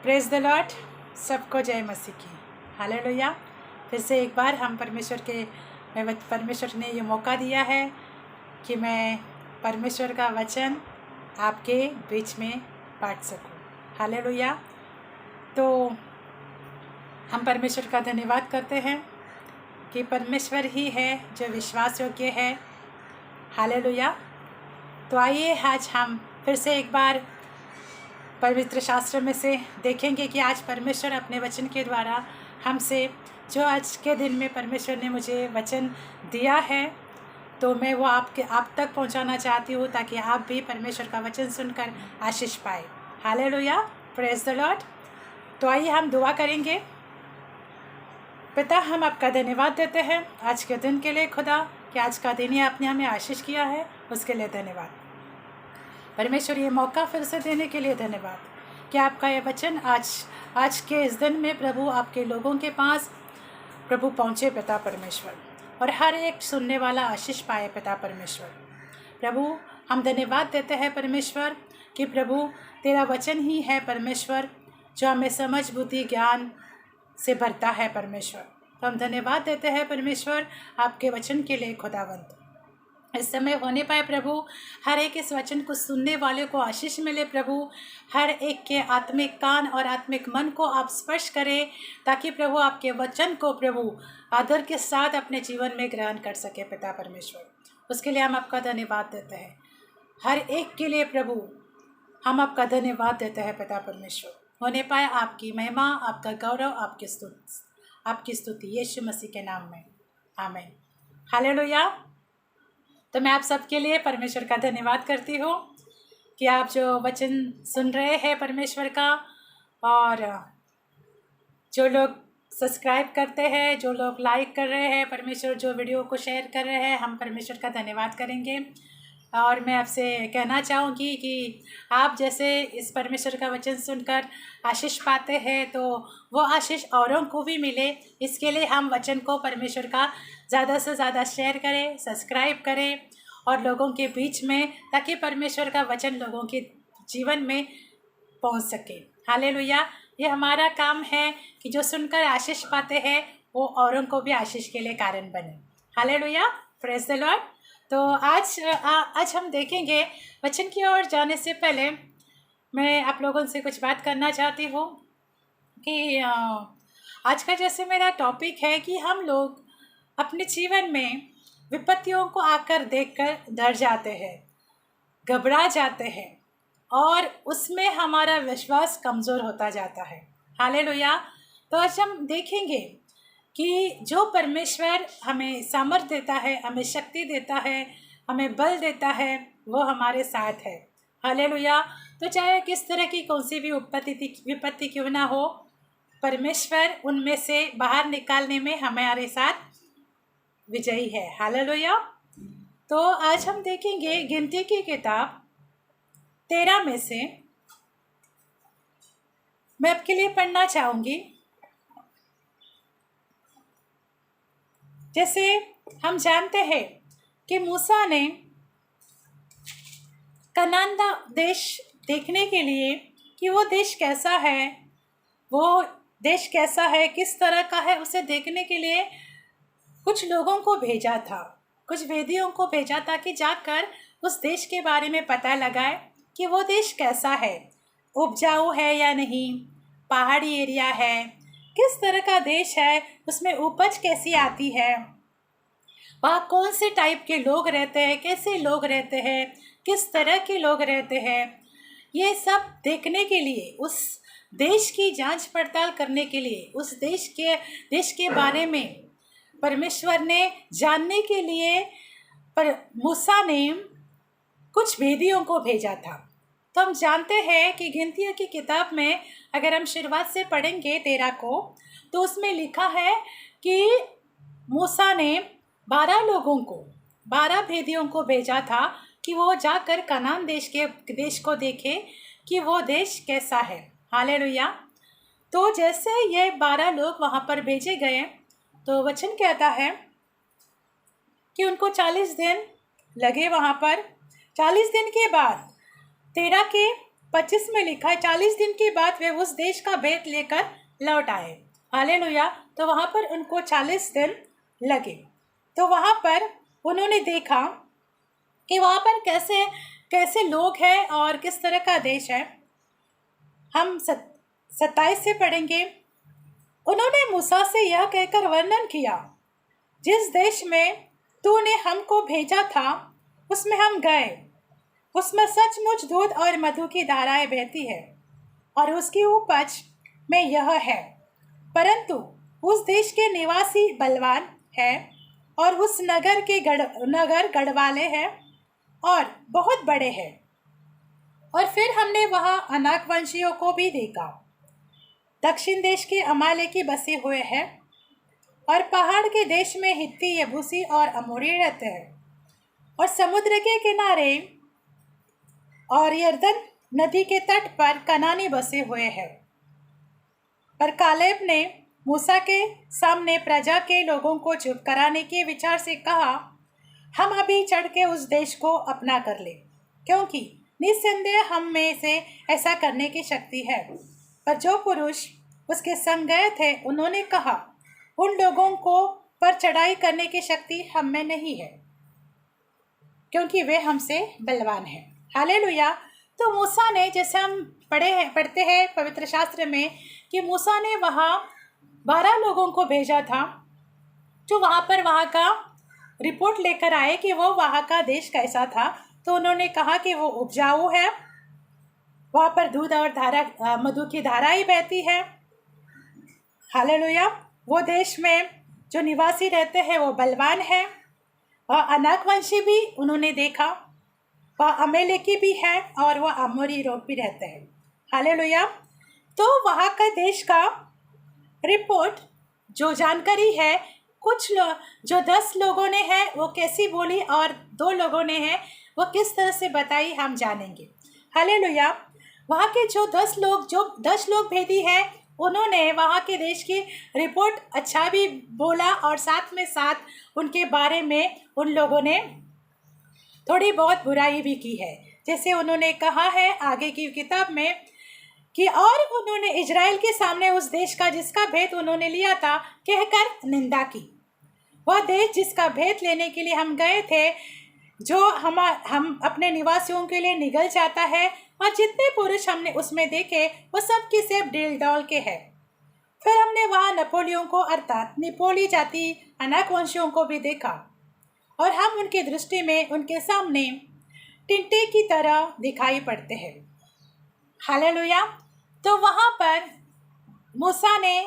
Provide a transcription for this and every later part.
Praise the Lord. सबको जय मसीह की। हालेलुया। फिर से एक बार हम परमेश्वर ने ये मौका दिया है कि मैं परमेश्वर का वचन आपके बीच में बांट सकूं। हालेलुया। तो हम परमेश्वर का धन्यवाद करते हैं कि परमेश्वर ही है जो विश्वास योग्य है। हालेलुया। तो आइए आज हम फिर से एक बार पवित्र शास्त्र में से देखेंगे कि आज परमेश्वर अपने वचन के द्वारा हमसे जो आज के दिन में परमेश्वर ने मुझे वचन दिया है, तो मैं वो आप तक पहुंचाना चाहती हूँ ताकि आप भी परमेश्वर का वचन सुनकर आशीष पाए। हालेलुया। Praise the Lord. तो आइए हम दुआ करेंगे। पिता, हम आपका धन्यवाद देते हैं आज के दिन के लिए खुदा, कि आज का दिन ही आपने हमें आशीष किया है, उसके लिए धन्यवाद। परमेश्वर ये मौका फिर से देने के लिए धन्यवाद कि आपका ये वचन आज के इस दिन में प्रभु आपके लोगों के पास प्रभु पहुँचे पिता परमेश्वर, और हर एक सुनने वाला आशीष पाए पिता परमेश्वर। प्रभु हम धन्यवाद देते हैं परमेश्वर कि प्रभु तेरा वचन ही है परमेश्वर जो हमें समझ बुद्धि ज्ञान से भरता है परमेश्वर। तो हम धन्यवाद देते हैं परमेश्वर आपके वचन के लिए खुदावंत। इस समय होने पाए प्रभु, हर एक इस वचन को सुनने वाले को आशीष मिले प्रभु। हर एक के आत्मिक कान और आत्मिक मन को आप स्पर्श करें ताकि प्रभु आपके वचन को प्रभु आदर के साथ अपने जीवन में ग्रहण कर सके पिता परमेश्वर। उसके लिए हम आपका धन्यवाद देते हैं। हर एक के लिए प्रभु हम आपका धन्यवाद देते हैं पिता परमेश्वर। होने पाए आपकी महिमा, आपका गौरव, आपकी स्तुति यीशु मसीह के नाम में, आमीन। हालेलुया। तो मैं आप सबके लिए परमेश्वर का धन्यवाद करती हूँ कि आप जो वचन सुन रहे हैं परमेश्वर का, और जो लोग सब्सक्राइब करते हैं, जो लोग लाइक कर रहे हैं परमेश्वर, जो वीडियो को शेयर कर रहे हैं, हम परमेश्वर का धन्यवाद करेंगे। और मैं आपसे कहना चाहूँगी कि आप जैसे इस परमेश्वर का वचन सुनकर आशीष पाते हैं, तो वो आशीष औरों को भी मिले, इसके लिए हम वचन को परमेश्वर का ज़्यादा से ज़्यादा शेयर करें, सब्सक्राइब करें और लोगों के बीच में, ताकि परमेश्वर का वचन लोगों के जीवन में पहुंच सके। हालेलुया। ये हमारा काम है कि जो सुनकर आशीष पाते हैं वो औरों को भी आशीष के लिए कारण बने। हालेलुया। Praise the Lord. तो आज हम देखेंगे, वचन की ओर जाने से पहले मैं आप लोगों से कुछ बात करना चाहती हूँ कि आज का जैसे मेरा टॉपिक है कि हम लोग अपने जीवन में विपत्तियों को आकर देखकर डर जाते हैं, घबरा जाते हैं, और उसमें हमारा विश्वास कमज़ोर होता जाता है। हालेलुया। तो आज हम देखेंगे कि जो परमेश्वर हमें सामर्थ देता है, हमें शक्ति देता है, हमें बल देता है, वो हमारे साथ है। हालेलुया। तो चाहे किस तरह की कौन सी भी विपत्ति क्यों ना हो, परमेश्वर उनमें से बाहर निकालने में हमारे साथ विजयी है। हालेलुया। तो आज हम देखेंगे गिनती की किताब 13 में से मैं आपके लिए पढ़ना चाहूँगी। जैसे हम जानते हैं कि मूसा ने कनान देश देखने के लिए कि वो देश कैसा है, किस तरह का है, उसे देखने के लिए कुछ लोगों को भेजा था, कुछ वेदियों को भेजा था कि जाकर उस देश के बारे में पता लगाए कि वो देश कैसा है, उपजाऊ है या नहीं, पहाड़ी एरिया है, किस तरह का देश है, उसमें उपज कैसी आती है, वहाँ कौन से टाइप के लोग रहते हैं, कैसे लोग रहते हैं, किस तरह के लोग रहते हैं। ये सब देखने के लिए, उस देश की जांच पड़ताल करने के लिए, उस देश के बारे में परमेश्वर ने जानने के लिए मूसा ने कुछ वेदियों को भेजा था। तो हम जानते हैं कि गिनतियों की किताब में अगर हम शुरुआत से पढ़ेंगे 13 को, तो उसमें लिखा है कि मूसा ने 12 वेदियों को भेजा था कि वो जाकर कनान देश को देखे कि वो देश कैसा है। हालेलुया। तो जैसे ये 12 लोग वहाँ पर भेजे गए, तो वचन कहता है कि उनको 40 दिन लगे वहाँ पर। 40 दिन के बाद 13 के 25 में लिखा है, 40 दिन के बाद वे उस देश का भेद लेकर लौट आए। हालेलुया। तो वहाँ पर उनको 40 दिन लगे। तो वहाँ पर उन्होंने देखा कि वहाँ पर कैसे कैसे लोग हैं और किस तरह का देश है। हम 27 से पढ़ेंगे। उन्होंने मूसा से यह कहकर वर्णन किया, जिस देश में तूने हमको भेजा था उसमें हम गए। उसमें सचमुच दूध और मधु की धाराएं बहती है और उसकी उपज में यह है, परंतु उस देश के निवासी बलवान हैं और उस नगर गढ़वाले हैं और बहुत बड़े हैं। और फिर हमने वहाँ अनाक वंशियों को भी देखा। दक्षिण देश के अमालेकी बसे हुए हैं और पहाड़ के देश में हित्ती, यबूसी और अमोरी रहते हैं और समुद्र के किनारे और यरदन नदी के तट पर कनानी बसे हुए हैं। पर कालेब ने मूसा के सामने प्रजा के लोगों को चुप कराने के विचार से कहा, हम अभी चढ़ के उस देश को अपना कर ले, क्योंकि निस्संदेह हम में से ऐसा करने की शक्ति है। पर जो पुरुष उसके संग गए थे उन्होंने कहा, उन लोगों को पर चढ़ाई करने की शक्ति हम में नहीं है, क्योंकि वे हमसे बलवान हैं। हालेलुया। तो मूसा ने, जैसे हम पढ़ते हैं पवित्र शास्त्र में कि मूसा ने वहाँ 12 लोगों को भेजा था, जो वहाँ का रिपोर्ट लेकर आए कि वो वहाँ का देश कैसा था। तो उन्होंने कहा कि वो उपजाऊ है, वहाँ पर दूध और मधु की धारा ही बहती है। हालेलुया। वो देश में जो निवासी रहते हैं वो बलवान है। वह अनाकवंशी भी उन्होंने देखा, वह अमेलेकी भी है और वह अमोरी लोग भी रहते हैं। हालेलुया। तो वहाँ का देश का रिपोर्ट जो जानकारी है, जो 10 लोगों ने है वो कैसी बोली और 2 लोगों ने है वो किस तरह से बताई, हम जानेंगे। हालेलुया। वहाँ के जो 10 लोग भेदी है, उन्होंने वहाँ के देश की रिपोर्ट अच्छा भी बोला और साथ में साथ उनके बारे में उन लोगों ने थोड़ी बहुत बुराई भी की है। जैसे उन्होंने कहा है आगे की किताब में कि और उन्होंने इजराइल के सामने उस देश का जिसका भेद उन्होंने लिया था कहकर निंदा की। वह देश जिसका भेद लेने के लिए हम गए थे, जो हम अपने निवासियों के लिए निगल जाता है, और जितने पुरुष हमने उसमें देखे वो सब की सब डील डॉल के हैं। फिर हमने वहाँ नपोलियों को अर्थात निपोली जाति अनाकवंशियों को भी देखा और हम उनकी दृष्टि में उनके सामने टिंटे की तरह दिखाई पड़ते हैं। हालेलुया। तो वहाँ पर मूसा ने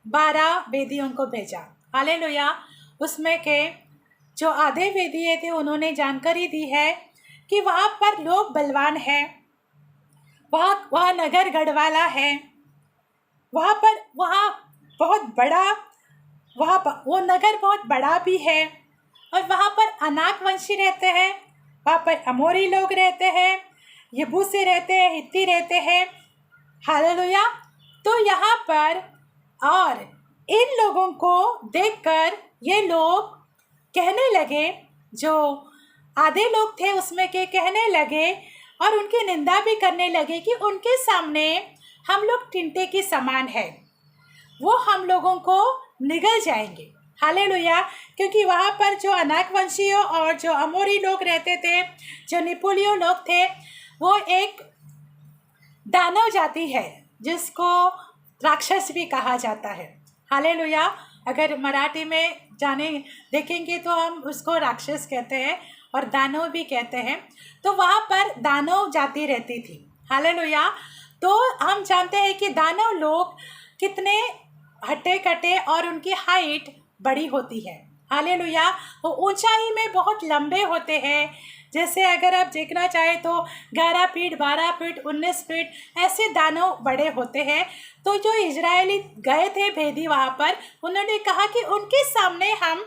12 वेदियों को भेजा। हालेलुया। उसमें के जो आधे वेदिए थे उन्होंने जानकारी दी है कि वहाँ पर लोग बलवान हैं, वहाँ नगर गढ़वाला है, वहाँ बहुत बड़ा, वो नगर बहुत बड़ा भी है और वहाँ पर अनाकवंशी रहते हैं, वहाँ पर अमोरी लोग रहते हैं, यबूसी रहते हैं, हित्ती रहते हैं। हालेलुया। तो यहाँ पर और इन लोगों को देखकर ये लोग कहने लगे, जो आधे लोग थे उसमें के कहने लगे और उनकी निंदा भी करने लगे कि उनके सामने हम लोग टिंटे की समान है, वो हम लोगों को निगल जाएंगे। हालेलुया। क्योंकि वहाँ पर जो अनाकवंशियों और जो अमोरी लोग रहते थे, जो निपोलियो लोग थे, वो एक दानव जाति है जिसको राक्षस भी कहा जाता है। हालेलुया। अगर मराठी में देखेंगे तो हम उसको राक्षस कहते हैं और दानव भी कहते हैं। तो वहाँ पर दानव जाति रहती थी। हालेलुया। तो हम जानते हैं कि दानव लोग कितने हट्टे कट्टे और उनकी हाइट बड़ी होती है। हालेलुया। वो ऊंचाई में बहुत लंबे होते हैं। जैसे अगर आप देखना चाहें तो 11 फीट, 12 फीट, 19 फीट ऐसे दानव बड़े होते हैं। तो जो इजरायली गए थे भेदी वहाँ पर, उन्होंने कहा कि उनके सामने हम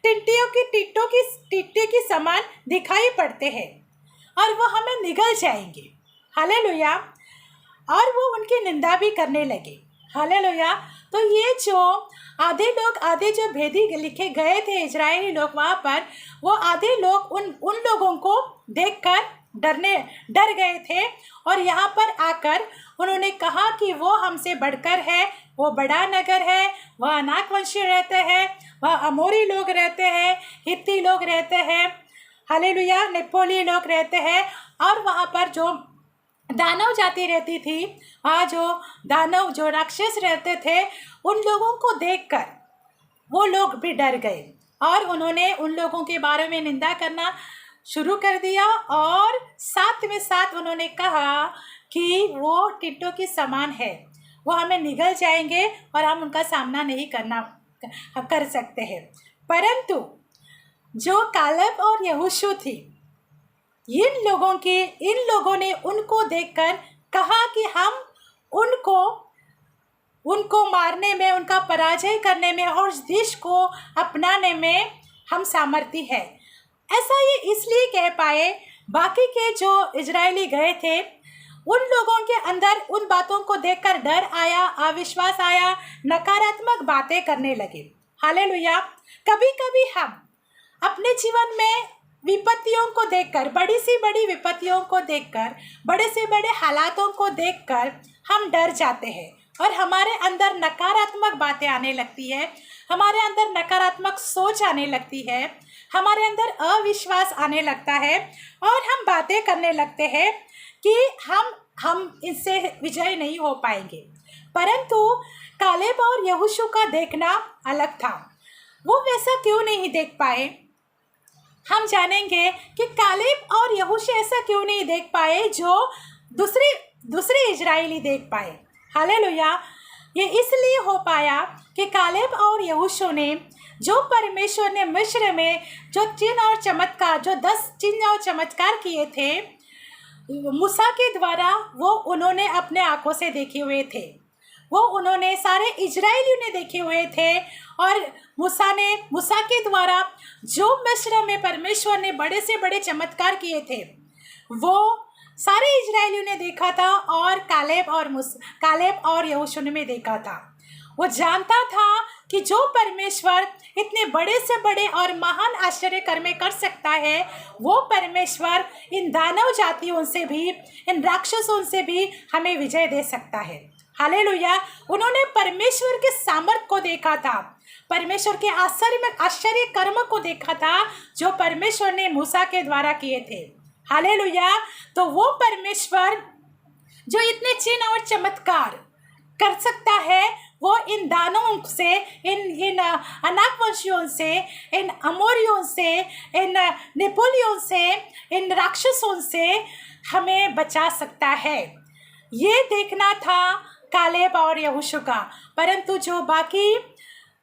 टिट्टे की समान दिखाई पड़ते हैं और वो हमें निगल जाएंगे। हालेलुया। और वो उनकी निंदा भी करने लगे। हालेलुया। तो ये जो आधे जो भेदी लिखे गए थे इजरायली लोग वहाँ पर, वो आधे लोग उन लोगों को देखकर डर गए थे और यहाँ पर आकर उन्होंने कहा कि वो हमसे बढ़कर है, वो बड़ा नगर है, वह अनाक वंशी रहते हैं, वह अमोरी लोग रहते हैं, हित्ती लोग रहते हैं, हालेलुया, नेपोली लोग रहते हैं। और वहाँ पर जो दानव जाति रहती थी, वहाँ जो दानव जो राक्षस रहते थे, उन लोगों को देखकर वो लोग भी डर गए और उन्होंने उन लोगों के बारे में निंदा करना शुरू कर दिया। और साथ में साथ उन्होंने कहा कि वो टिड्डों के समान है, वो हमें निगल जाएंगे और हम उनका सामना नहीं कर सकते हैं। परंतु जो कालेब और यहोशू थी, इन लोगों ने उनको देखकर कहा कि हम उनको मारने में, उनका पराजय करने में और उस देश को अपनाने में हम सामर्थ्य है। ऐसा ये इसलिए कह पाए, बाकी के जो इजरायली गए थे उन लोगों के अंदर उन बातों को देखकर डर आया, अविश्वास आया, नकारात्मक बातें करने लगे। हालेलुया। कभी कभी हम अपने जीवन में विपत्तियों को देखकर, बड़ी से बड़ी विपत्तियों को देखकर, बड़े से बड़े हालातों को देखकर हम डर जाते हैं और हमारे अंदर नकारात्मक बातें आने लगती है, हमारे अंदर नकारात्मक सोच आने लगती है, हमारे अंदर अविश्वास आने लगता है और हम बातें करने लगते हैं कि हम इससे विजय नहीं हो पाएंगे। परंतु कालेब और यहोशू का देखना अलग था। वो वैसा क्यों नहीं देख पाए? हम जानेंगे कि कालेब और यहोशू ऐसा क्यों नहीं देख पाए जो दूसरे इजरायली देख पाए। हालेलुया। ये इसलिए हो पाया कि कालेब और यहोशू ने जो परमेश्वर ने मिस्र में जो चिन्ह और चमत्कार, जो 10 चिन्ह और चमत्कार किए थे मूसा के द्वारा, वो उन्होंने अपने आंखों से देखे हुए थे, वो उन्होंने सारे इजरायलियों ने देखे हुए थे। और मूसा के द्वारा जो मिस्र में परमेश्वर ने बड़े से बड़े चमत्कार किए थे वो सारे इजरायलियों ने देखा था और कालेब और यहोशू ने देखा था। वो जानता था कि जो परमेश्वर इतने बड़े से बड़े और महान आश्चर्य कर्म कर सकता है, वो परमेश्वर इन दानव जातियों से भी, इन राक्षसों से भी हमें विजय दे सकता है। हालेलुया। उन्होंने परमेश्वर के सामर्थ को देखा था, परमेश्वर के आश्चर्य कर्म को देखा था जो परमेश्वर ने मूसा के द्वारा किए थे। हालेलुया। तो वो परमेश्वर जो इतने चिन्ह और चमत्कार कर सकता है, वो इन दानों से, इन अनाकवंशियों से, इन अमोरियों से, इन नेपोलियों से, इन राक्षसों से हमें बचा सकता है। ये देखना था कालेब और यहोशू का। परंतु जो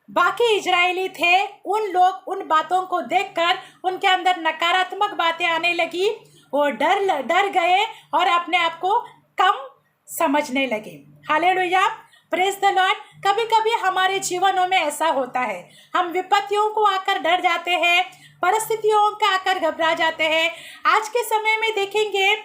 बाकी इजरायली थे, उन बातों को देखकर उनके अंदर नकारात्मक बातें आने लगी, वो डर गए और अपने आप को कम समझने लगे। Hallelujah, praise the Lord. कभी कभी हमारे जीवनों में ऐसा होता है, हम विपत्तियों को आकर डर जाते हैं, परिस्थितियों का आकर घबरा जाते हैं। आज के समय में देखेंगे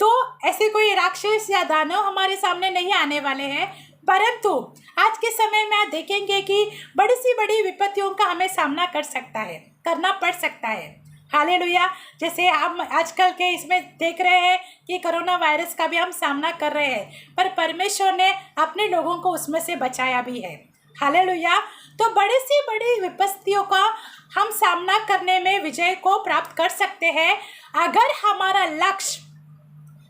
तो ऐसे कोई राक्षस या दानव हमारे सामने नहीं आने वाले हैं, परंतु आज के समय में आप देखेंगे कि बड़ी सी बड़ी विपत्तियों का हमें सामना करना पड़ सकता है। हालेलुया। जैसे हम आजकल के इसमें देख रहे हैं कि कोरोना वायरस का भी हम सामना कर रहे हैं, पर परमेश्वर ने अपने लोगों को उसमें से बचाया भी है। हालेलुया। तो बड़ी सी बड़ी विपत्तियों का हम सामना करने में विजय को प्राप्त कर सकते हैं अगर हमारा लक्ष्य,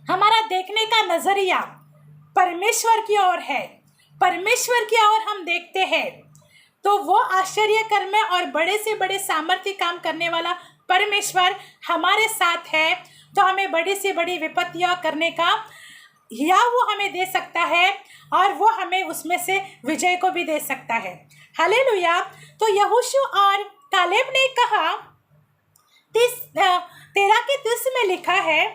हमारा देखने का नजरिया परमेश्वर की ओर है, परमेश्वर की ओर हम देखते हैं, तो वो आश्चर्य कर्म और बड़े से बड़े सामर्थ्य काम करने वाला परमेश्वर हमारे साथ है। तो हमें बड़ी से बड़ी विपत्तियां करने का या वो हमें दे सकता है और वो हमें उसमें से विजय को भी दे सकता है। हालेलुया। तो यहोशू और कालेब ने कहा, 13:30 में लिखा है,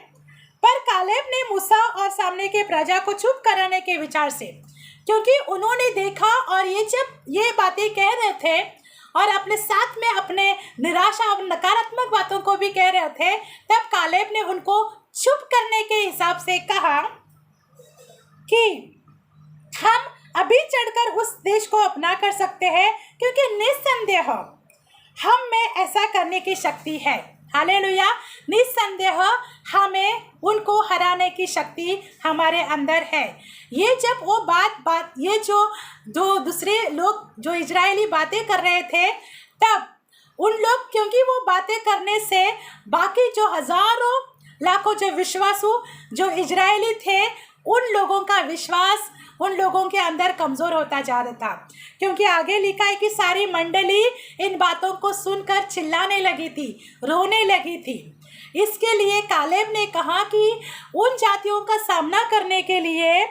पर कालेब ने मूसा और सामने के प्रजा को चुप कराने के विचार से, क्योंकि उन्होंने देखा और जब ये बातें कह रहे थे और अपने साथ में अपने निराशा और नकारात्मक बातों को भी कह रहे थे, तब कालेब ने उनको चुप करने के हिसाब से कहा कि हम अभी चढ़कर उस देश को अपना कर सकते हैं, क्योंकि निस्संदेह हम में ऐसा करने की शक्ति है। हालेलुया। निस्संदेह हमें उनको हराने की शक्ति हमारे अंदर है। ये जब वो बात ये जो दो दूसरे लोग जो इजरायली बातें कर रहे थे, तब उन लोग, क्योंकि वो बातें करने से बाकी जो हजारों लाखों जो विश्वासु जो इजरायली थे, उन लोगों का विश्वास उन लोगों के अंदर कमज़ोर होता जा रहा था। क्योंकि आगे लिखा है कि सारी मंडली इन बातों को सुनकर चिल्लाने लगी थी, रोने लगी थी। इसके लिए कालेब ने कहा कि उन जातियों का सामना करने के लिए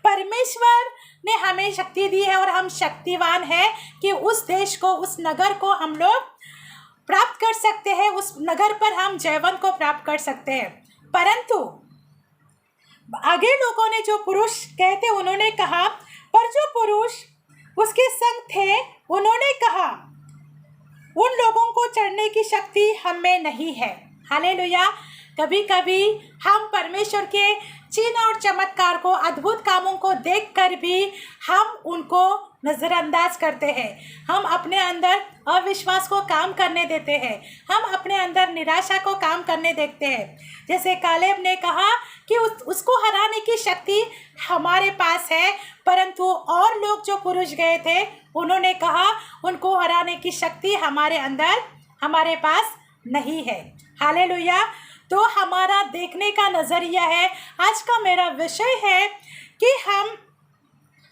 परमेश्वर ने हमें शक्ति दी है और हम शक्तिवान हैं कि उस देश को, उस नगर को हम लोग प्राप्त कर सकते हैं, उस नगर पर हम जयवंत को प्राप्त कर सकते हैं। परंतु आगे लोगों ने, जो पुरुष कहते, उन्होंने कहा, पर जो पुरुष उसके संग थे उन्होंने कहा उन लोगों को चढ़ने की शक्ति हम में नहीं है। हालेलुया। कभी कभी हम परमेश्वर के चिन्ह और चमत्कार को, अद्भुत कामों को देखकर भी हम उनको नज़रअंदाज करते हैं। हम अपने अंदर अविश्वास को काम करने देते हैं, हम अपने अंदर निराशा को काम करने देखते हैं। जैसे कालेब ने कहा कि उसको हराने की शक्ति हमारे पास है, परंतु और लोग जो पुरुष गए थे उन्होंने कहा उनको हराने की शक्ति हमारे अंदर, हमारे पास नहीं है। हालेलुया। तो हमारा देखने का नज़रिया है। आज का मेरा विषय है कि हम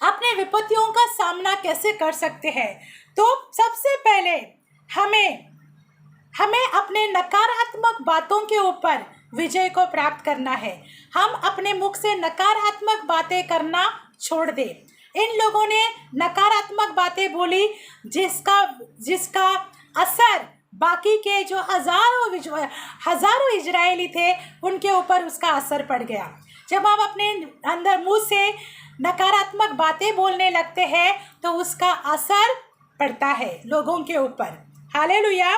अपने विपत्तियों का सामना कैसे कर सकते हैं। तो सबसे पहले हमें अपने नकारात्मक बातों के ऊपर विजय को प्राप्त करना है। हम अपने मुख से नकारात्मक बातें करना छोड़ दें। इन लोगों ने नकारात्मक बातें बोली, जिसका असर बाकी के जो हजारों इजरायली थे उनके ऊपर उसका असर पड़ गया। जब हम अपने अंदर मुंह से नकारात्मक बातें बोलने लगते हैं तो उसका असर पड़ता है लोगों के ऊपर। हालेलुया।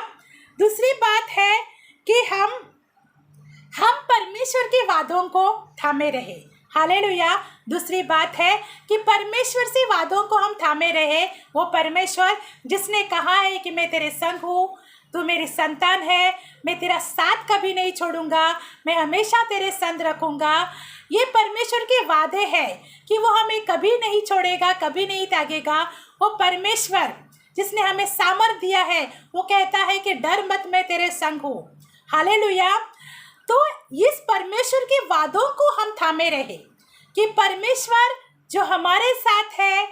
दूसरी बात है कि हम परमेश्वर के वादों को थामे रहे। हालेलुया। दूसरी बात है कि परमेश्वर से वादों को हम थामे रहे। वो परमेश्वर जिसने कहा है कि मैं तेरे संग हूँ, तू मेरी संतान है, मैं तेरा साथ कभी नहीं छोड़ूंगा, मैं हमेशा तेरे संग रखूंगा। ये परमेश्वर के वादे हैं कि वो हमें कभी नहीं छोड़ेगा, कभी नहीं त्यागेगा। वो परमेश्वर जिसने हमें सामर्थ दिया है, वो कहता है कि डर मत, मैं तेरे संग हूँ। हालेलुया। तो इस परमेश्वर के वादों को हम थामे रहे कि परमेश्वर जो हमारे साथ है,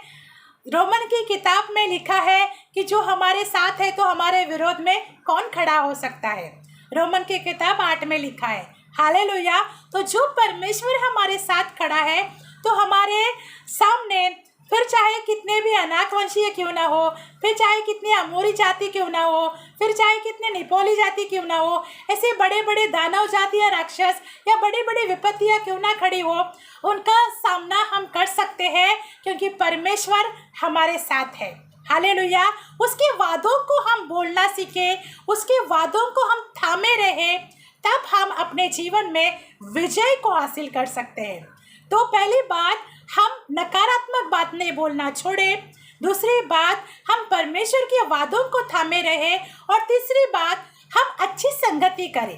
रोमन की किताब में लिखा है कि जो हमारे साथ है तो हमारे विरोध में कौन खड़ा हो सकता है। रोमन की किताब 8 में लिखा है। हालेलुया। तो जो परमेश्वर हमारे साथ खड़ा है तो हमारे सामने, फिर चाहे कितने भी अनाक वंशीय क्यों ना हो, फिर चाहे कितनी अमोरी जाति क्यों ना हो, फिर चाहे कितने निपोली जाति क्यों ना हो, ऐसे बड़े बड़े दानव जाति या राक्षस या बड़ी बड़ी विपत्तियां क्यों ना खड़ी हो, उनका सामना हम कर सकते हैं क्योंकि परमेश्वर हमारे साथ है। हालेलुया। उसके वादों को हम बोलना सीखे, उसके वादों को हम थामे रहे, तब हम अपने जीवन में विजय को हासिल कर सकते हैं। तो पहली बात, हम नकारात्मक बात नहीं बोलना छोड़ें। दूसरी बात, हम परमेश्वर के वादों को थामे रहे। और तीसरी बात, हम अच्छी संगति करें,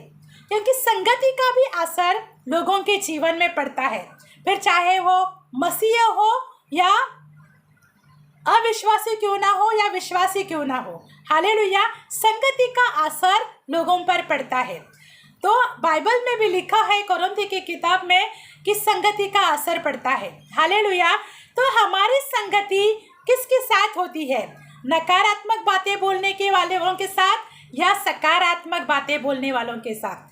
क्योंकि संगति का भी असर लोगों के जीवन में पड़ता है, फिर चाहे वो मसीह हो या अविश्वासी क्यों ना हो या विश्वासी क्यों ना हो। हालेलुया। संगति का असर लोगों पर पड़ता है। तो बाइबल में भी लिखा है, कोरिन्थी की किताब में, कि संगति का असर पड़ता है। हालेलुया। तो हमारी संगति किसके साथ होती है? नकारात्मक बातें बोलने के वालों के साथ या सकारात्मक बातें बोलने वालों के साथ?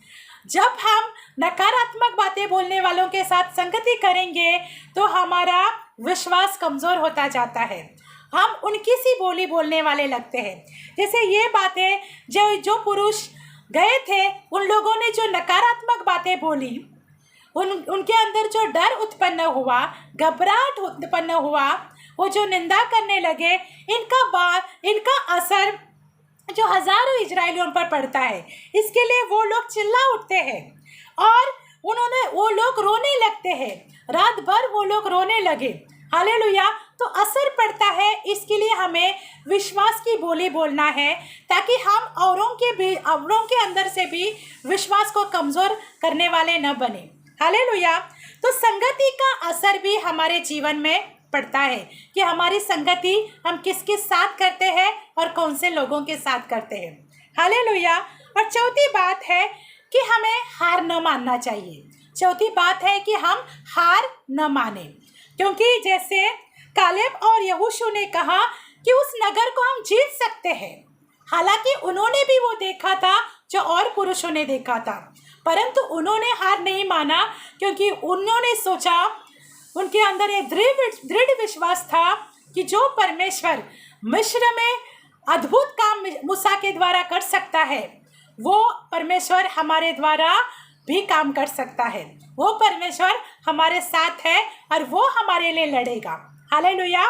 जब हम नकारात्मक बातें बोलने वालों के साथ संगति करेंगे तो हमारा विश्वास कमज़ोर होता जाता है, हम उनकी सी बोली बोलने वाले लगते हैं। जैसे ये बातें जो पुरुष गए थे, उन लोगों ने जो नकारात्मक बातें बोली, उनके अंदर जो डर उत्पन्न हुआ, घबराहट उत्पन्न हुआ, वो जो निंदा करने लगे, इनका असर जो हजारों इजरायलियों पर पड़ता है। इसके लिए वो लोग चिल्ला उठते हैं और वो लोग रोने लगते हैं। रात भर वो लोग रोने लगे। हालेलुया। तो असर पड़ता है। इसके लिए हमें विश्वास की बोली बोलना है, ताकि हम औरों के अंदर से भी विश्वास को कमज़ोर करने वाले न बने। हालेलुया। तो संगति का असर भी हमारे जीवन में पड़ता है कि हमारी संगति हम किस किस साथ करते हैं और कौन से लोगों के साथ करते हैं। हालेलुया। और चौथी बात है कि हमें हार न मानना चाहिए। चौथी बात है कि हम हार न माने, क्योंकि जैसे कालेब और यहोशू ने कहा कि उस नगर को हम जीत सकते हैं। हालांकि उन्होंने भी वो देखा था जो और पुरुषों ने देखा था, परंतु उन्होंने हार नहीं माना, क्योंकि उन्होंने सोचा, उनके अंदर एक दृढ़ विश्वास था कि जो परमेश्वर मिस्र में अद्भुत काम मूसा के द्वारा कर सकता है, वो परमेश्वर हमारे द्वारा भी काम कर सकता है। वो परमेश्वर हमारे साथ है और वो हमारे लिए लड़ेगा। हालेलुया।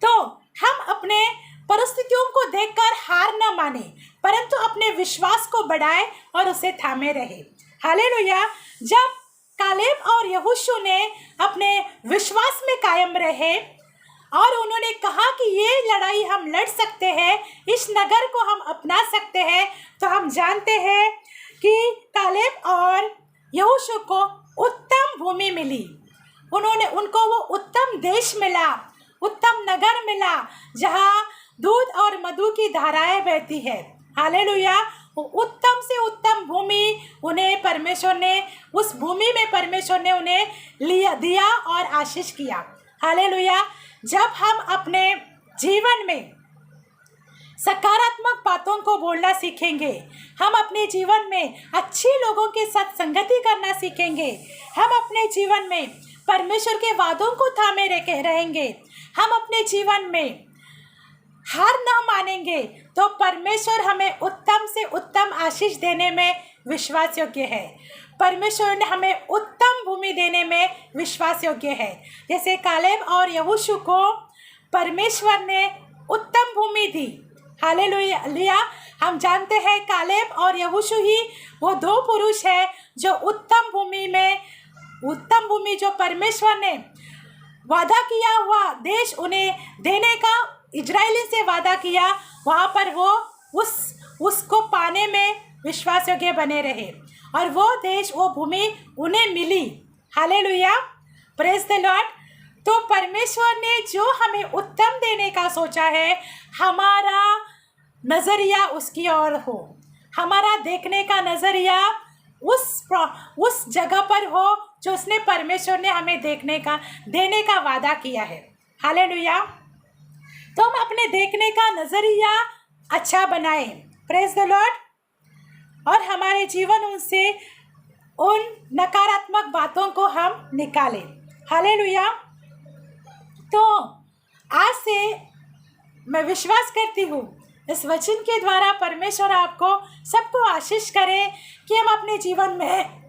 तो हम अपने परिस्थितियों को देखकर हार न माने, परंतु अपने विश्वास को बढ़ाए और उसे थामे रहे। हालेलुया। जब कालेब और यहोशू ने अपने विश्वास में कायम रहे और उन्होंने कहा कि ये लड़ाई हम लड़ सकते हैं, इस नगर को हम अपना सकते हैं, तो हम जानते हैं कि कालेब और यहोशू को उत्तम भूमि मिली। उनको वो उत्तम देश मिला, उत्तम नगर मिला, जहाँ दूध और मधु की धाराएं बहती है। हालेलुया। उत्तम से उत्तम भूमि उन्हें परमेश्वर ने, उस भूमि में परमेश्वर ने उन्हें दिया और आशीष किया। हालेलुया। जब हम अपने जीवन में सकारात्मक बातों को बोलना सीखेंगे, हम अपने जीवन में अच्छे लोगों के साथ संगति करना सीखेंगे, हम अपने जीवन में परमेश्वर के वादों को थामे रहेंगे, हम अपने जीवन में हार न मानेंगे, तो परमेश्वर हमें उत्तम से उत्तम आशीष देने में विश्वास योग्य है। परमेश्वर ने हमें उत्तम भूमि देने में विश्वास योग्य है। जैसे कालेब और यहोशू को परमेश्वर ने उत्तम भूमि दी। हालेलुया। हम जानते हैं कालेब और यहोशू ही वो दो पुरुष हैं जो उत्तम भूमि जो परमेश्वर ने वादा किया हुआ देश उन्हें देने का इजरायली से वादा किया, वहाँ पर वो उसको पाने में विश्वास योग्य बने रहे और वो देश, वो भूमि उन्हें मिली। हालेलुया। Praise the Lord. तो परमेश्वर ने जो हमें उत्तम देने का सोचा है, हमारा नज़रिया उसकी ओर हो, हमारा देखने का नज़रिया उस जगह पर हो जो उसने परमेश्वर ने हमें देने का वादा किया है। हालेलुया। तो हम अपने देखने का नज़रिया अच्छा बनाएं। Praise the Lord. और हमारे जीवन से उन नकारात्मक बातों को हम निकालें। हालेलुया। तो आज से मैं विश्वास करती हूँ इस वचन के द्वारा परमेश्वर आपको सबको आशीष करे कि हम अपने जीवन में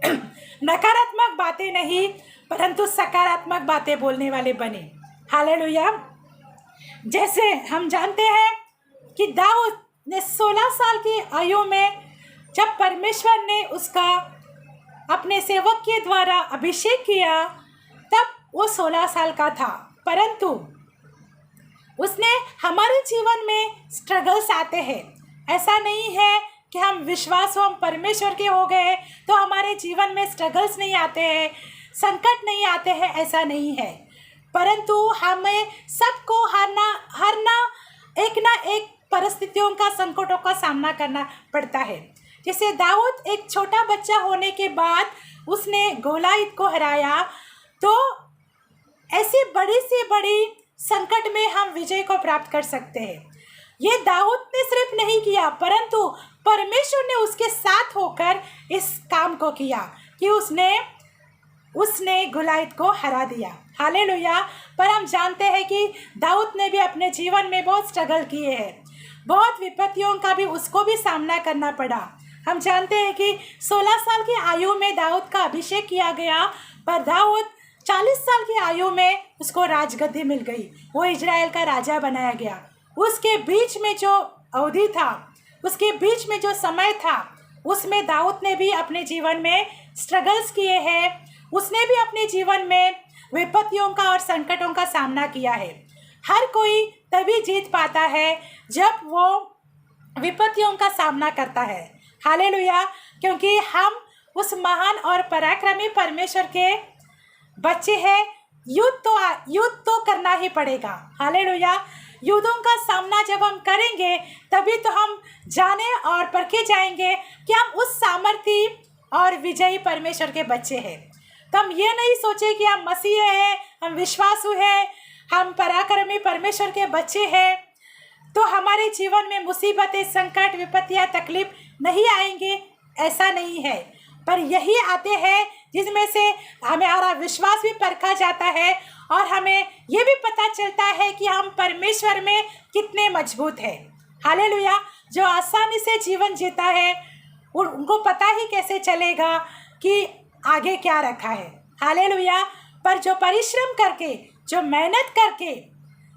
नकारात्मक बातें नहीं परंतु सकारात्मक बातें बोलने वाले बने। हालेलुया। जैसे हम जानते हैं कि दाऊद ने 16 साल की आयु में जब परमेश्वर ने उसका अपने सेवक के द्वारा अभिषेक किया, तब वो 16 साल का था, परंतु उसने हमारे जीवन में स्ट्रगल्स आते हैं। ऐसा नहीं है कि हम विश्वास हम परमेश्वर के हो गए तो हमारे जीवन में स्ट्रगल्स नहीं आते हैं, संकट नहीं आते हैं, ऐसा नहीं है। परंतु हमें सबको हर ना एक परिस्थितियों का, संकटों का सामना करना पड़ता है। जैसे दाऊद एक छोटा बच्चा होने के बाद उसने गोलायत को हराया, तो ऐसी बड़ी से बड़ी संकट में हम विजय को प्राप्त कर सकते हैं। ये दाऊद ने सिर्फ नहीं किया, परंतु परमेश्वर ने उसके साथ होकर इस काम को किया कि उसने गोलायत को हरा दिया। हालेलुया। पर हम जानते हैं कि दाऊद ने भी अपने जीवन में बहुत स्ट्रगल किए हैं, बहुत विपत्तियों का भी उसको भी सामना करना पड़ा। हम जानते हैं कि 16 साल की आयु में दाऊद का अभिषेक किया गया, पर दाऊद 40 साल की आयु में उसको राजगद्दी मिल गई, वो इजराइल का राजा बनाया गया। उसके बीच में जो अवधि था, उसके बीच में जो समय था, उसमें दाऊद ने भी अपने जीवन में स्ट्रगल्स किए हैं। उसने भी अपने जीवन में विपत्तियों का और संकटों का सामना किया है। हर कोई तभी जीत पाता है जब वो विपत्तियों का सामना करता है। हालेलुया। क्योंकि हम उस महान और पराक्रमी परमेश्वर के बच्चे हैं। युद्ध तो करना ही पड़ेगा। हालेलुया। युद्धों का सामना जब हम करेंगे तभी तो हम जाने और परखे जाएंगे कि हम उस सामर्थी और विजयी परमेश्वर के बच्चे हैं। तो हम ये नहीं सोचे कि हम मसीह हैं, हम विश्वासु हैं, हम पराक्रमी परमेश्वर के बच्चे हैं तो हमारे जीवन में मुसीबतें, संकट, विपत्तियां, तकलीफ नहीं आएंगे, ऐसा नहीं है। पर यही आते हैं जिसमें से हमारा विश्वास भी परखा जाता है और हमें ये भी पता चलता है कि हम परमेश्वर में कितने मजबूत हैं। हालेलुया। जो आसानी से जीवन जीता है उनको पता ही कैसे चलेगा कि आगे क्या रखा है। हालेलुया। पर जो परिश्रम करके, जो मेहनत करके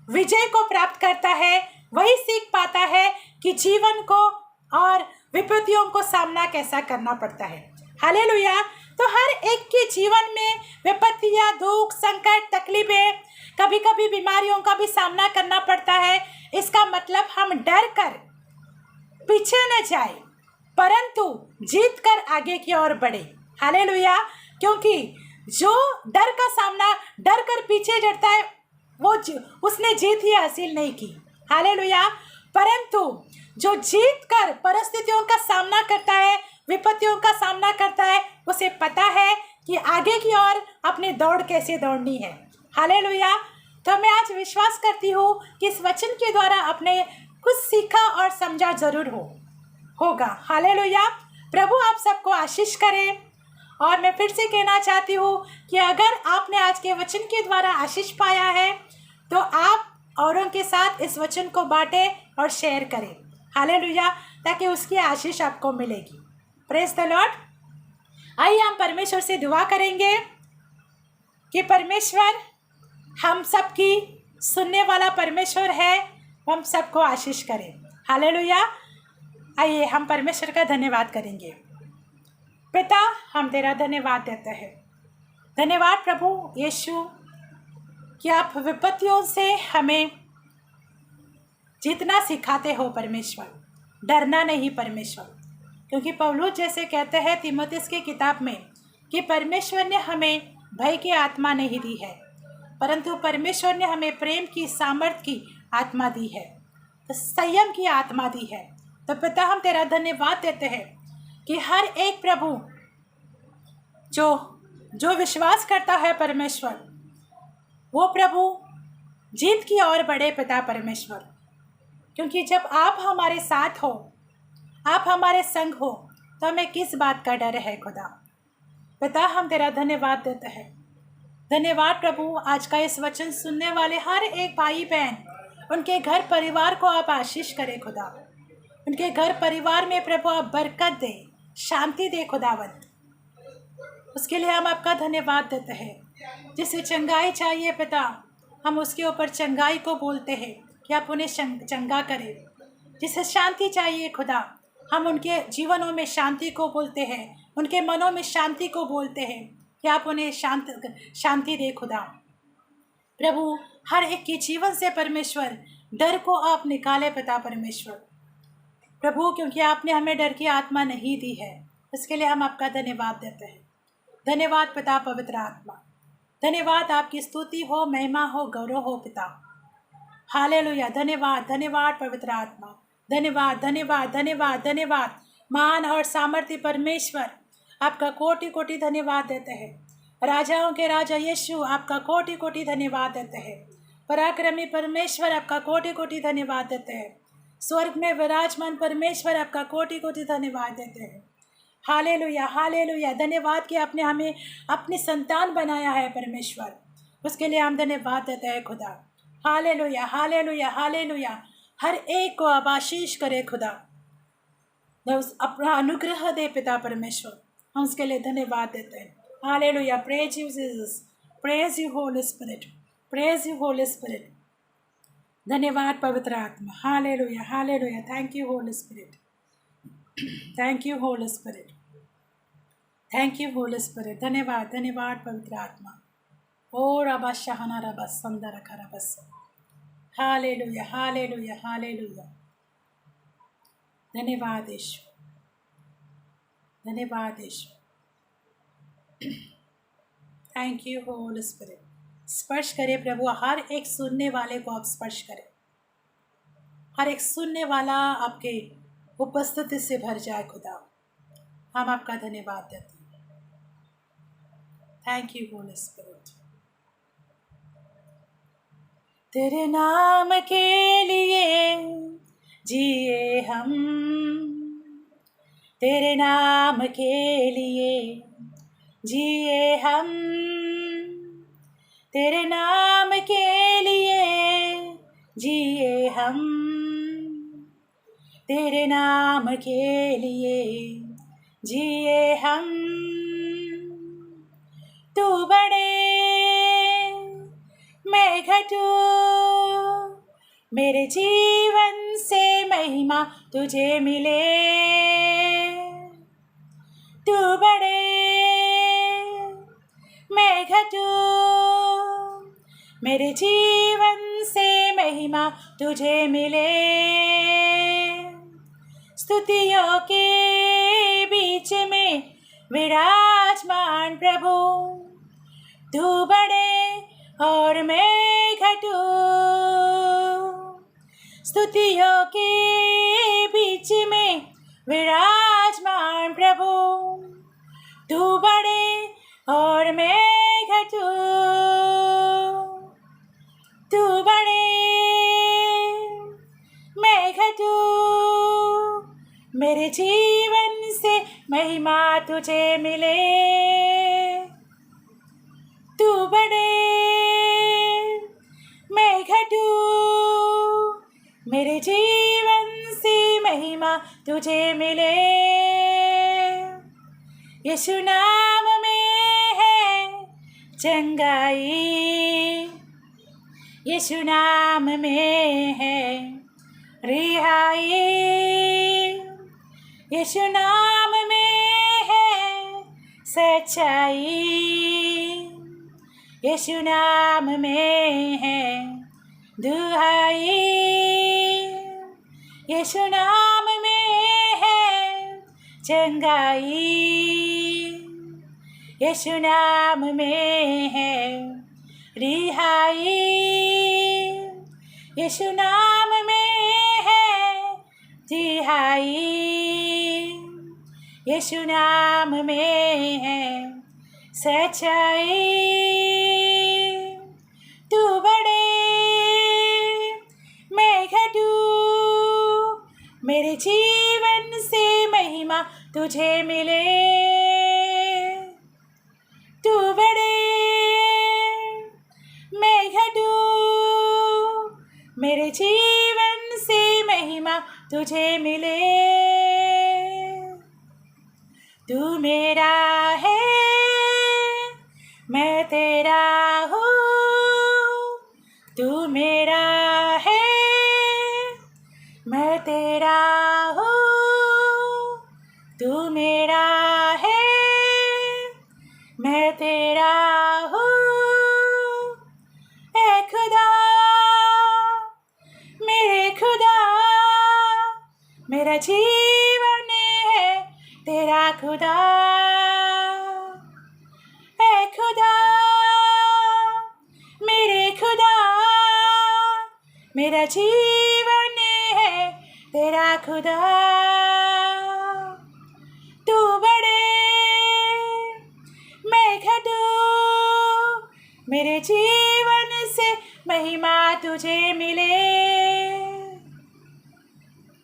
विजय को प्राप्त करता है वही सीख पाता है कि जीवन को और विपत्तियों को सामना कैसा करना पड़ता है। हालेलुया। तो हर एक के जीवन में विपत्तियां, दुख, संकट, तकलीफें, कभी कभी बीमारियों का भी सामना करना पड़ता है। इसका मतलब हम डर कर पीछे न जाए परंतु जीत कर आगे की ओर बढ़े। हालेलुया। क्योंकि जो डर का सामना, डर कर पीछे डरता है उसने जीत ही हासिल नहीं की। हालेलुया। परंतु जो जीत कर परिस्थितियों का सामना करता है, विपत्तियों का सामना करता है, उसे पता है कि आगे की ओर अपनी दौड़ कैसे दौड़नी है। हालेलुया। तो मैं आज विश्वास करती हूँ कि इस वचन के द्वारा आपने कुछ सीखा और समझा जरूर होगा। हालेलुया। प्रभु आप सबको आशीष करें। और मैं फिर से कहना चाहती हूँ कि अगर आपने आज के वचन के द्वारा आशीष पाया है तो आप औरों के साथ इस वचन को बांटें और शेयर करें। हालेलुया। ताकि उसकी आशीष आपको मिलेगी। Praise the Lord. आइए हम परमेश्वर से दुआ करेंगे कि परमेश्वर हम सबकी सुनने वाला परमेश्वर है, हम सबको आशीष करें। हालेलुया। आइए हम परमेश्वर का धन्यवाद करेंगे। पिता, हम तेरा धन्यवाद देते हैं। धन्यवाद प्रभु यीशु कि आप विपत्तियों से हमें जीतना सिखाते हो परमेश्वर, डरना नहीं परमेश्वर। क्योंकि पौलुस जैसे कहते हैं तीमुथियुस की किताब में कि परमेश्वर ने हमें भय की आत्मा नहीं दी है परंतु परमेश्वर ने हमें प्रेम की, सामर्थ की आत्मा दी है, तो संयम की आत्मा दी है। तो पिता हम तेरा धन्यवाद देते हैं कि हर एक प्रभु जो विश्वास करता है परमेश्वर, वो प्रभु जीत की ओर बढ़े पिता परमेश्वर। क्योंकि जब आप हमारे साथ हो, आप हमारे संग हो, तो हमें किस बात का डर है खुदा। पिता हम तेरा धन्यवाद देते हैं। धन्यवाद प्रभु आज का इस वचन सुनने वाले हर एक भाई बहन, उनके घर परिवार को आप आशीष करें खुदा। उनके घर परिवार में प्रभु आप बरकत दे, शांति दे खुदावंत। उसके लिए हम आपका धन्यवाद देते हैं। जिसे चंगाई चाहिए पिता, हम उसके ऊपर चंगाई को बोलते हैं कि आप उन्हें चंगा करें। जिसे शांति चाहिए खुदा, हम उनके जीवनों में शांति को बोलते हैं, उनके मनों में शांति को बोलते हैं कि आप उन्हें शांति दे खुदा। प्रभु हर एक के जीवन से परमेश्वर डर को आप निकाले पिता परमेश्वर। प्रभु क्योंकि आपने हमें डर की आत्मा नहीं दी है, इसके लिए हम आपका धन्यवाद देते हैं। धन्यवाद पिता पवित्र आत्मा, धन्यवाद, आपकी स्तुति हो, महिमा हो, गौरव हो पिता। हालेलुया। धन्यवाद, धन्यवाद पवित्र आत्मा, धन्यवाद, धन्यवाद, धन्यवाद, धन्यवाद। महान और सामर्थ्य परमेश्वर, आपका कोटि कोटि धन्यवाद देते हैं। राजाओं के राजा यीशु, आपका कोटि कोटि धन्यवाद देते हैं। पराक्रमी परमेश्वर, आपका कोटि कोटि धन्यवाद देते हैं। स्वर्ग में विराजमान परमेश्वर, आपका कोटि कोटि धन्यवाद देते हैं। Hallelujah, hallelujah. धन्यवाद कि आपने हमें अपनी संतान बनाया है परमेश्वर, उसके लिए हम धन्यवाद देते हैं खुदा। Hallelujah, hallelujah, hallelujah. हर एक को आप आशीष करे खुदा, अपना अनुग्रह दे पिता परमेश्वर, हम उसके लिए धन्यवाद देते हैं। Hallelujah. Praise you Jesus, praise you Holy spirit, praise you Holy spirit. धन्यवाद पवित्र आत्मा। Hallelujah, hallelujah. Thank you Holy spirit, thank you Holy spirit, thank you Holy spirit. धन्यवाद, धन्यवाद पवित्र आत्मा। ओ रबा शहना रबा संदर खरबस। Hallelujah, hallelujah, hallelujah. धन्यवाद यीशु, धन्यवाद Yeshu. Thank you Holy Spirit. स्पर्श करें प्रभु, हर एक सुनने वाले को आप स्पर्श करें। हर एक सुनने वाला आपके उपस्थिति से भर जाए खुदा। हम आपका धन्यवाद देते हैं। Thank you Holy spirit. तेरे नाम के लिए जिए हम, तेरे नाम के लिए जिए हम, तेरे नाम के लिए जिए हम, तेरे नाम के लिए जिए हम। तू बड़े मैं घटू, मेरे जीवन से महिमा तुझे मिले। तू बड़े मैं घटू, मेरे जीवन से महिमा तुझे मिले। स्तुतियों के बीच में विराजमान प्रभु, तू बड़े और मैं घटू। स्तुतियों के बीच में विराजमान प्रभु, तू बड़े और मैं घटू। तू बड़े मैं घटू, मेरे जीवन से महिमा तुझे मिले। तू बड़े मैं घटू, मेरे जीवन से महिमा तुझे मिले। यीशु नाम में है चंगाई, यीशु नाम में है रिहाई, यीशु नाम में है सच्चाई, यीशु नाम में है दुहाई, यीशु नाम में है चंगाई, यीशु नाम में है रिहाई, यीशु नाम में है रिहाई, यीशु नाम में है सच्चाई। तू बड़े मैं घटू, मेरे जीवन से महिमा तुझे मिले। तू बड़े मैं घटू, मेरे जीवन से महिमा तुझे मिले। तू मेरा है मैं तेरा हूँ, तू मेरा है मैं तेरा हूँ, तू मेरा है मैं तेरा हूँ। ऐ खुदा मेरे खुदा, मेरा जीवन है तेरा खुदा। ऐ खुदा मेरे खुदा, मेरा जीवन है तेरा खुदा। तू बड़े मैं घटू, मेरे जीवन से महिमा तुझे मिले।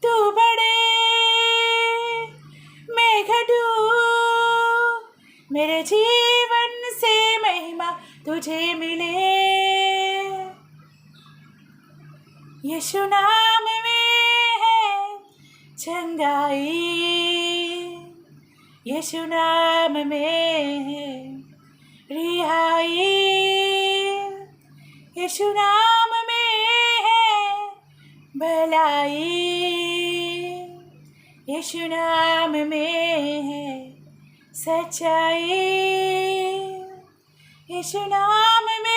तू बड़े मैं घटू, मेरे जीवन से महिमा तुझे मिले। यीशु नाम में है चंगाई, यीशु नाम में है रिहाई, यीशु नाम में है भलाई, यीशु नाम में है सच्चाई, यीशु नाम में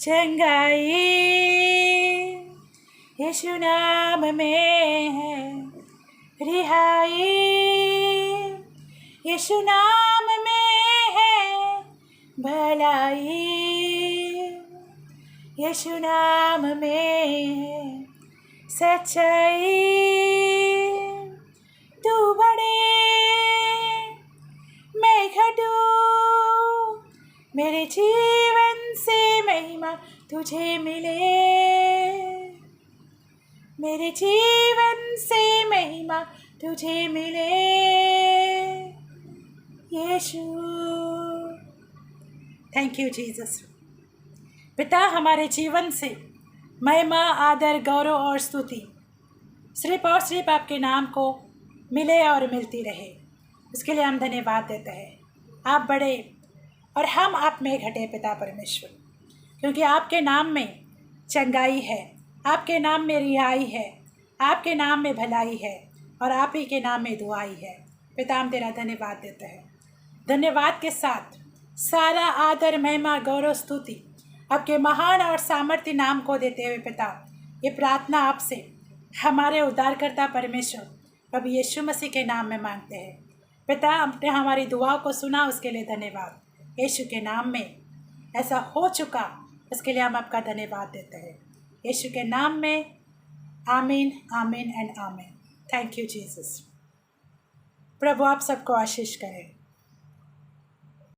चंगाई यीशु नाम में है, रिहाई यीशु नाम में है, भलाई यीशु नाम में है, सच्चाई तू बड़े मैं घटूं, मेरे जीवन से महिमा तुझे मिले, मेरे जीवन से महिमा तुझे मिले यीशु। Thank you Jesus. पिता, हमारे जीवन से महिमा, आदर, गौरव और स्तुति सिर्फ और सिर्फ आपके नाम को मिले और मिलती रहे, उसके लिए हम धन्यवाद देते हैं। आप बड़े और हम आप में घटे पिता परमेश्वर, क्योंकि आपके नाम में चंगाई है, आपके नाम में रिहाई है, आपके नाम में भलाई है और आप ही के नाम में दुआई है। पिता, हम तेरा धन्यवाद देते हैं। धन्यवाद के साथ सारा आदर, महिमा, गौरव, स्तुति आपके महान और सामर्थ्य नाम को देते हुए पिता, ये प्रार्थना आपसे हमारे उद्धारकर्ता परमेश्वर प्रभु यीशु मसीह के नाम में मांगते हैं। पिता, आपने हमारी दुआओं को सुना, उसके लिए धन्यवाद। यीशु के नाम में ऐसा हो चुका, उसके लिए हम आपका धन्यवाद देते हैं। यीशु के नाम में आमीन, आमीन एंड आमीन। Thank you Jesus. प्रभु आप सबको आशीष करें।